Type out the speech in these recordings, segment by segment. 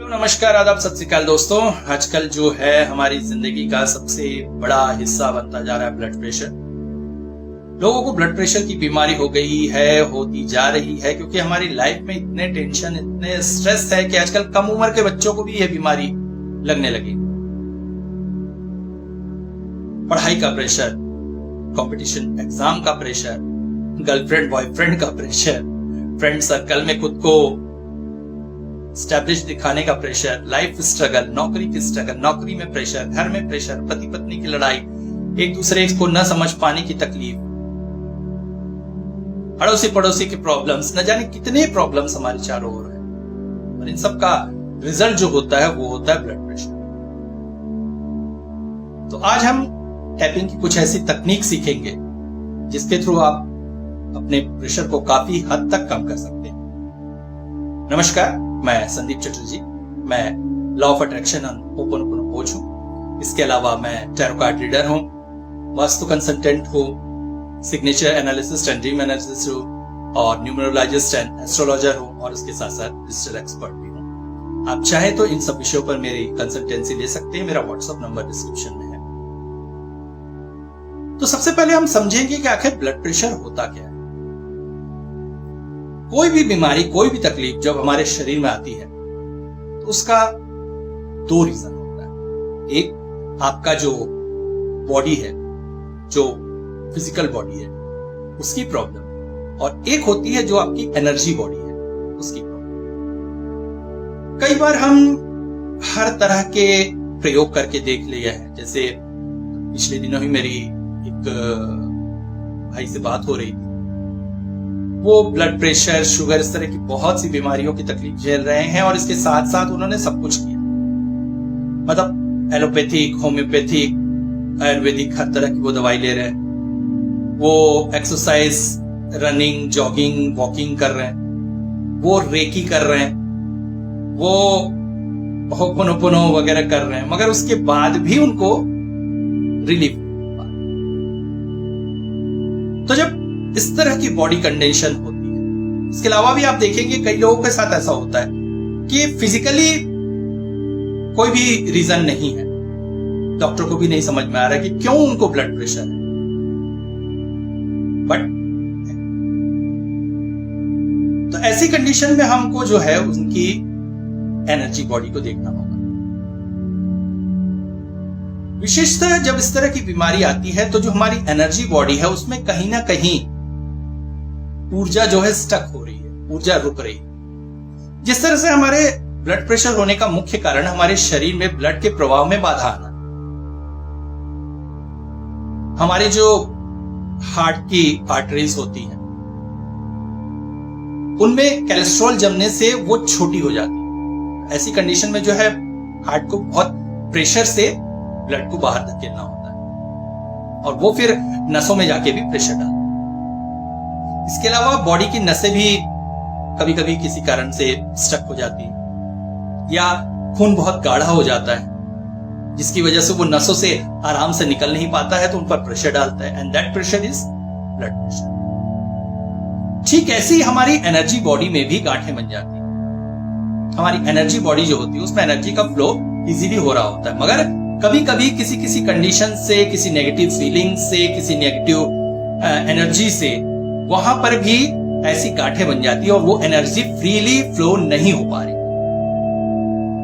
नमस्कार, आदाब, सत श्री अकाल दोस्तों। आजकल जो है हमारी जिंदगी का सबसे बड़ा हिस्सा बनता जा रहा है ब्लड प्रेशर। लोगों को ब्लड प्रेशर की बीमारी हो गई है, होती जा रही है, क्योंकि हमारी लाइफ में इतने टेंशन, इतने स्ट्रेस है कि आजकल कम उम्र के बच्चों को भी यह बीमारी लगने लगी। पढ़ाई का प्रेशर, कंपटीशन एग्जाम का प्रेशर, गर्लफ्रेंड बॉयफ्रेंड का प्रेशर, फ्रेंड सर्कल में खुद को स्टैब्लिश दिखाने का प्रेशर, लाइफ स्ट्रगल, नौकरी की स्ट्रगल, नौकरी में प्रेशर, घर में प्रेशर, पति पत्नी की लड़ाई, एक दूसरे को न समझ पाने की तकलीफ, अड़ोसी पड़ोसी की प्रॉब्लम्स, न जाने कितने प्रॉब्लम्स हमारे चारों ओर है। और इन सब का रिजल्ट जो होता है वो होता है ब्लड प्रेशर। तो आज हम टैपिंग की कुछ ऐसी तकनीक सीखेंगे जिसके थ्रू आप अपने प्रेशर को काफी हद तक कम कर सकते हैं। नमस्कार, मैं संदीप चटर्जी। मैं law of attraction and open coach हूं। इसके अलावा मैं टैरो कार्ड रीडर हूं, वास्तु कंसल्टेंट हूं, signature analyst and dream analyst हूं, और न्यूमरोलॉजिस्ट एंड एस्ट्रोलॉजर हूं, और इसके साथ साथ डिजिटल एक्सपर्ट भी हूं। आप चाहे तो इन सब विषयों पर मेरी कंसल्टेंसी ले सकते हैं। मेरा व्हाट्सएप नंबर डिस्क्रिप्शन में है। तो सबसे पहले हम समझेंगे कि आखिर ब्लड प्रेशर होता क्या है। कोई भी बीमारी, कोई भी तकलीफ जब हमारे शरीर में आती है तो उसका दो रीजन होता है। एक आपका जो बॉडी है, जो फिजिकल बॉडी है, उसकी प्रॉब्लम, और एक होती है जो आपकी एनर्जी बॉडी है, उसकी प्रॉब्लम। कई बार हम हर तरह के प्रयोग करके देख लिए हैं। जैसे पिछले दिनों ही मेरी एक भाई से बात हो रही थी। वो ब्लड प्रेशर, शुगर, इस तरह की बहुत सी बीमारियों की तकलीफ झेल रहे हैं, और इसके साथ साथ उन्होंने सब कुछ किया। मतलब एलोपैथिक, होम्योपैथिक, आयुर्वेदिक, हर तरह की वो दवाई ले रहे हैं। वो एक्सरसाइज, रनिंग, जॉगिंग, वॉकिंग कर रहे हैं, वो रेकी कर रहे हैं, वो होपोनोपोनो वगैरह कर रहे हैं, मगर उसके बाद भी उनको रिलीफ। तो जब इस तरह की बॉडी कंडीशन होती है, इसके अलावा भी आप देखेंगे कई लोगों के साथ ऐसा होता है कि फिजिकली कोई भी रीजन नहीं है, डॉक्टर को भी नहीं समझ में आ रहा है कि क्यों उनको ब्लड प्रेशर है, बट तो ऐसी कंडीशन में हमको जो है उनकी एनर्जी बॉडी को देखना होगा। विशेषतः जब इस तरह की बीमारी आती है तो जो हमारी एनर्जी बॉडी है उसमें कहीं ना कहीं ऊर्जा जो है स्टक हो रही है, ऊर्जा रुक रही है। जिस तरह से हमारे ब्लड प्रेशर होने का मुख्य कारण हमारे शरीर में ब्लड के प्रवाह में बाधा आना। हमारे जो हार्ट की आर्टरीज होती हैं उनमें कोलेस्ट्रॉल जमने से वो छोटी हो जाती है। ऐसी कंडीशन में जो है हार्ट को बहुत प्रेशर से ब्लड को बाहर धकेलना होता है, और वो फिर नसों में जाके भी प्रेशर डालता है। इसके अलावा बॉडी की नसें भी कभी कभी किसी कारण से स्टक हो जाती है, या खून बहुत गाढ़ा हो जाता है जिसकी वजह से वो नसों से आराम से निकल नहीं पाता है, तो उन पर प्रेशर डालता है, and that pressure is blood pressure. ठीक ऐसे ही हमारी एनर्जी बॉडी में भी गांठें बन जाती है। हमारी एनर्जी बॉडी जो होती है उसमें एनर्जी का फ्लो इजीली हो रहा होता है, मगर कभी कभी किसी किसी कंडीशन से, किसी नेगेटिव फीलिंग से, किसी नेगेटिव एनर्जी से वहां पर भी ऐसी गांठें बन जाती है और वो एनर्जी फ्रीली फ्लो नहीं हो पा रही।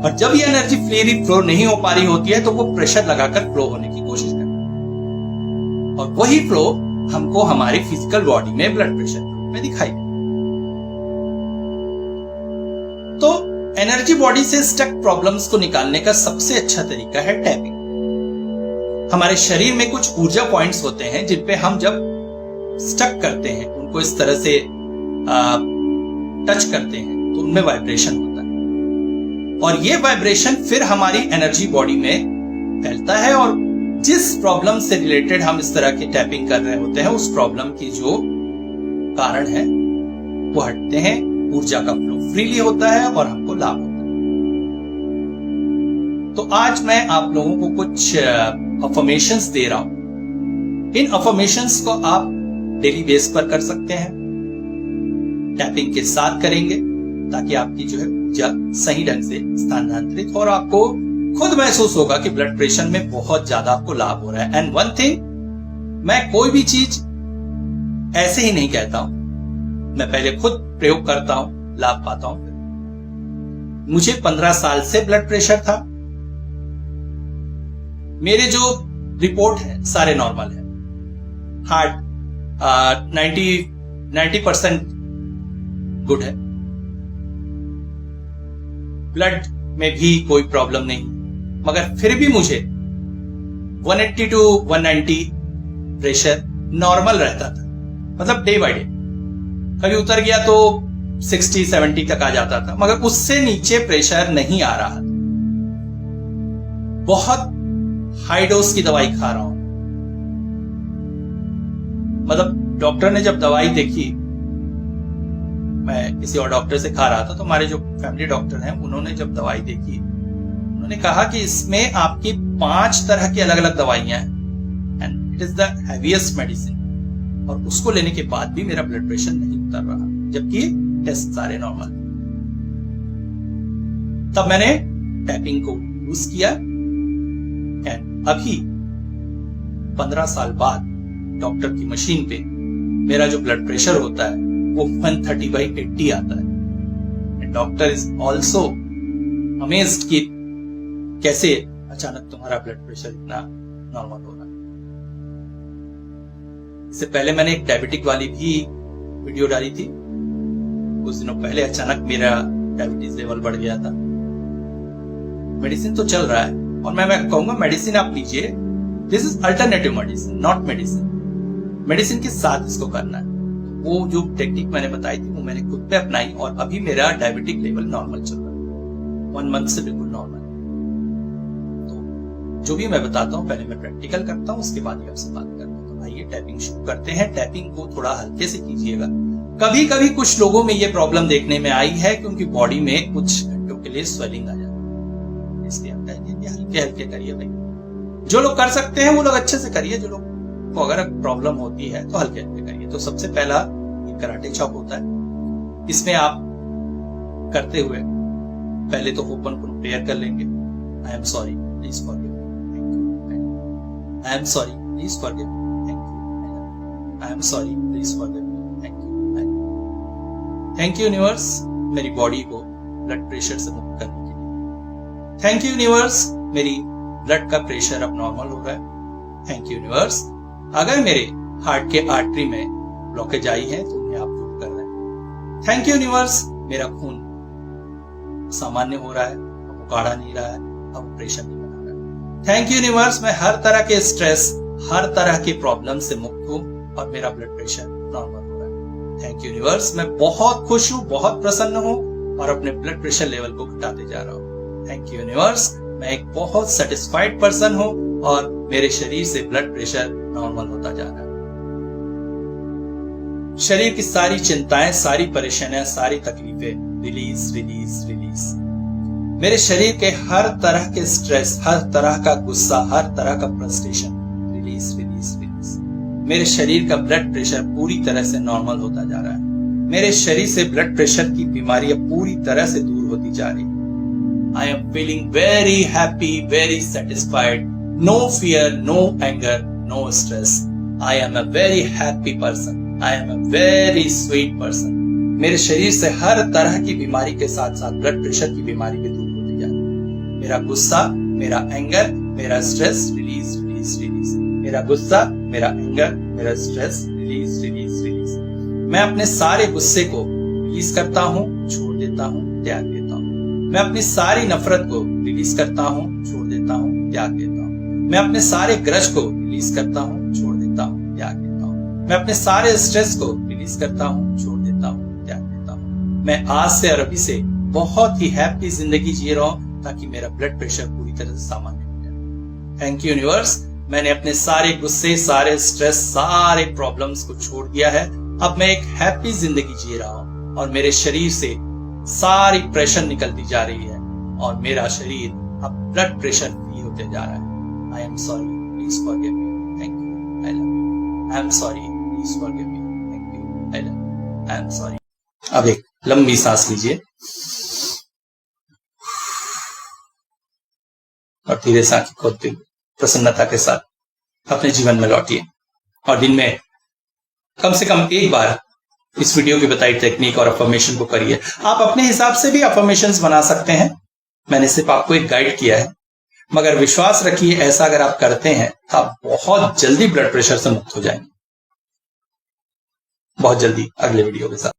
और जब ये एनर्जी फ्रीली फ्लो नहीं हो पा रही होती है तो वो प्रेशर लगाकर फ्लो होने की कोशिश करती है, और वही फ्लो हमको हमारी फिजिकल बॉडी में ब्लड प्रेशर में दिखाई देता है। तो एनर्जी बॉडी से स्टक प्रॉब्लम्स को निकालने का सबसे अच्छा तरीका है टैपिंग। हमारे शरीर में कुछ ऊर्जा पॉइंट्स होते हैं जिन पे हम जब स्टक करते हैं, उनको इस तरह से टच करते हैं, तो उनमें वाइब्रेशन होता है, और ये वाइब्रेशन फिर हमारी एनर्जी बॉडी में फैलता है, और जिस प्रॉब्लम से रिलेटेड हम इस तरह की टैपिंग कर रहे होते हैं उस प्रॉब्लम की जो कारण है वो हटते हैं, ऊर्जा का फ्लो फ्रीली होता है और हमको लाभ होता है। तो आज मैं आप लोगों को कुछ अफर्मेशंस दे रहा हूं। इन अफर्मेशंस को आप डेली बेस पर कर सकते हैं, टैपिंग के साथ करेंगे ताकि आपकी जो है ऊर्जा सही ढंग से स्थानांतरित और आपको खुद महसूस होगा कि ब्लड प्रेशर में बहुत ज्यादा आपको लाभ हो रहा है। एंड वन थिंग, मैं कोई भी चीज ऐसे ही नहीं कहता हूं, मैं पहले खुद प्रयोग करता हूं, लाभ पाता हूं। मुझे 15 साल से ब्लड प्रेशर था, मेरे जो रिपोर्ट है सारे नॉर्मल है, हार्ट 90% गुड है, ब्लड में भी कोई प्रॉब्लम नहीं, मगर फिर भी मुझे 180 to 190 प्रेशर नॉर्मल रहता था, मतलब डे बाय डे। कभी उतर गया तो 60-70 तक आ जाता था, मगर उससे नीचे प्रेशर नहीं आ रहा। बहुत हाई डोज की दवाई खा रहा हूं, मतलब डॉक्टर ने जब दवाई देखी, मैं किसी और डॉक्टर से खा रहा था, तो हमारे जो फैमिली डॉक्टर हैं उन्होंने जब दवाई देखी, उन्होंने कहा कि इसमें आपकी 5 तरह की अलग अलग दवाइयां हैं and it is the heaviest medicine, और उसको लेने के बाद भी मेरा ब्लड प्रेशर नहीं उतर रहा, जबकि टेस्ट सारे नॉर्मल। तब मैंने टैपिंग को यूज किया एंड अभी 15 साल बाद डॉक्टर की मशीन पे मेरा जो ब्लड प्रेशर होता है वो 130/80 आता है। डॉक्टर इज ऑल्सो अमेज्ड कि कैसे अचानक तुम्हारा ब्लड प्रेशर इतना नॉर्मल हो रहा है। इससे पहले मैंने एक डायबिटिक वाली भी वीडियो डाली थी, कुछ दिनों पहले अचानक मेरा डायबिटीज लेवल बढ़ गया था। मेडिसिन तो चल रहा है, और मैं कहूंगा मेडिसिन आप लीजिए, this is alternative medicine, not medicine. Medicine के साथ इसको करना है। वो जो टेक्निक मैंने बताई थी वो मैंने खुद पे अपनाई, और अभी मेरा डायबिटिक लेवल नॉर्मल चल रहा है, 1 मंथ से बिल्कुल नॉर्मल। तो जो भी मैं बताता हूँ पहले मैं प्रैक्टिकल करता हूँ, उसके बाद ही आपसे बात करता हूँ। तो आइए टैपिंग शुरू करते हैं। टैपिंग को थोड़ा हल्के से कीजिएगा। कभी कभी कुछ लोगों में ये प्रॉब्लम देखने में आई है क्योंकि बॉडी में कुछ घंटों के लिए स्वेलिंग आ जाती है, इसलिए हम कहेंगे कि हल्के हल्के करिए भाई। जो लोग कर सकते हैं वो लोग अच्छे से करिए, जो लोग को अगर प्रॉब्लम होती है तो हल्के हल्के करिए। तो सबसे पहला एक कराटे चॉप होता है, इसमें आप करते हुए पहले तो ओपन को प्रेयर कर लेंगे, I am sorry please forgive me, thank you, I am sorry please forgive me, thank you, I am sorry please forgive me, thank you, thank you universe मेरी बॉडी को ब्लड प्रेशर से मुक्त करने के लिए, thank you universe मेरी blood का pressure अब नॉर्मल हो रहा है, थैंक यू यूनिवर्स अगर मेरे हार्ट के आर्टरी में ब्लॉकेज आई है तो उन्हें आप दूर कर रहे हैं, थैंक यू यूनिवर्स मेरा खून सामान्य हो रहा है, अब गाढ़ा नहीं रहा है, अब प्रेशर नहीं बना रहा है, थैंक यू यूनिवर्स मैं हर तरह के स्ट्रेस, हर तरह की प्रॉब्लम से मुक्त हूं और मेरा ब्लड प्रेशर नॉर्मल हो रहा है, थैंक यू यूनिवर्स मैं बहुत खुश हूं, बहुत प्रसन्न हूं और अपने ब्लड प्रेशर लेवल को घटाते जा रहा हूं, थैंक यू यूनिवर्स मैं एक बहुत सेटिस्फाइड पर्सन हूं और मेरे शरीर से ब्लड प्रेशर नॉर्मल होता जा रहा है। शरीर की सारी चिंताएं, सारी परेशानियां, सारी तकलीफें रिलीज रिलीज रिलीज। मेरे शरीर के हर तरह के स्ट्रेस, हर तरह का गुस्सा, हर तरह का फ्रस्ट्रेशन रिलीज रिलीज रिलीज। मेरे शरीर का ब्लड प्रेशर पूरी तरह से नॉर्मल होता जा रहा है। मेरे शरीर से ब्लड प्रेशर की बीमारियां पूरी तरह से दूर होती जा रही है। I am feeling very happy, very satisfied. No fear, no anger, no stress. I am a very happy person. I am a very sweet person. मेरे शरीर से हर तरह की बीमारी के साथ साथ ब्लड प्रेशर की बीमारी भी दूर होती जा रही है। मेरा गुस्सा, मेरा एंगर, मेरा स्ट्रेस रिलीज रिलीज रिलीज। मेरा गुस्सा, मेरा एंगर, मेरा स्ट्रेस रिलीज रिलीज रिलीज। मैं अपने सारे गुस्से को रिलीज करता हूँ, छोड़ देता हूँ, त्याग देता हूँ। मैं अपनी सारी नफरत को रिलीज करता हूँ, छोड़ देता हूँ, त्याग देता हूँ। मैं अपने सारे ग्रज को रिलीज करता हूँ, छोड़ देता हूँ, त्याग देता हूँ। मैं अपने सारे स्ट्रेस को रिलीज करता हूँ, छोड़ देता हूँ, त्याग देता हूँ। मैं आज से और अभी से बहुत ही हैप्पी जिंदगी जी रहा हूँ ताकि मेरा ब्लड प्रेशर पूरी तरह से सामान्य हो जाए। थैंक यू यूनिवर्स मैंने अपने सारे गुस्से, सारे स्ट्रेस, सारे प्रॉब्लम्स को छोड़ दिया है। अब मैं एक हैप्पी जिंदगी जी रहा हूँ और मेरे शरीर से सारी प्रेशर निकलती जा रही है और मेरा शरीर अब ब्लड प्रेशर फ्री होते जा रहा है। I am sorry please forgive me, thank you, I love you. I am sorry please forgive me, thank you, I love you. I am sorry. अब एक लंबी सांस लीजिए। और धीरे से आंखें खोलते हुए प्रसन्नता के साथ अपने जीवन में लौटिए और दिन में कम से कम एक बार इस वीडियो की बताई टेक्निक और अफर्मेशन को करिए। आप अपने हिसाब से भी अफर्मेशंस बना सकते हैं, मैंने सिर्फ आपको एक गाइड किया है, मगर विश्वास रखिए ऐसा अगर आप करते हैं तो आप बहुत जल्दी ब्लड प्रेशर से मुक्त हो जाएंगे। बहुत जल्दी अगले वीडियो के साथ।